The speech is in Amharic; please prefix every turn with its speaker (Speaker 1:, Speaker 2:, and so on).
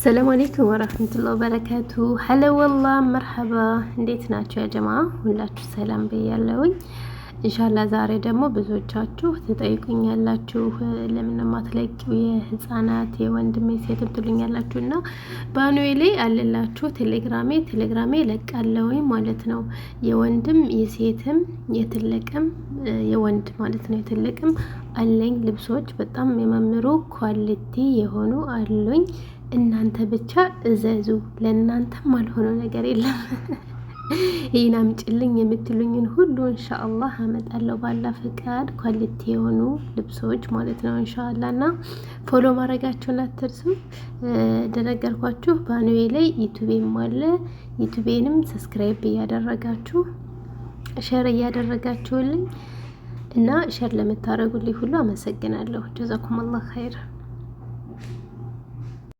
Speaker 1: ሰላም አለይኩም ወራህመቱላሂ ወበረካቱ። ሀላ ወላ መርሐባ፣ እንዴት ናችሁ ያ ጀማ? ሁላችሁ ሰላም ብያለሁኝ። ኢንሻአላህ ዛሬ ደግሞ ብዙዎቻችሁ ትጠይቁኛላችሁ ለምን ማትለቂው የህፃናት የወንድም የሴትም ትሉኛላችሁና ባኑዌ ላይ አለላችሁ ቴሌግራሜ ለቃለሁኝ ማለት ነው። የወንድም የሴትም የትልቅም የወንድ ማለት ነው የትልቅም አለኝ ልብሶች በጣም የሚያማምሩ ኳሊቲ የሆኑ አሉኝ። እናንተ ብቻ እዘዙ፣ ለእናንተም አልሆነው ነገር የለም። ይሄን አምጪልኝ የምትሉኝን ሁሉ ኢንሻአላህ አመጣለሁ ባላ ፍቃድ፣ ኳሊቲ የሆኑ ልብሶች ማለት ነው ኢንሻአላህ። እና ፎሎ ማድረጋችሁን አትርሱ። እንደነገርኳችሁ ባኑዌ ላይ ዩቲዩብም አለ። ዩቲዩቤንም ሰብስክራይብ እያደረጋችሁ ሼር እያደረጋችሁልኝ እና ሼር ለምታደርጉልኝ ሁሉ አመሰግናለሁ። ጀዛኩም አላህ ኸይር።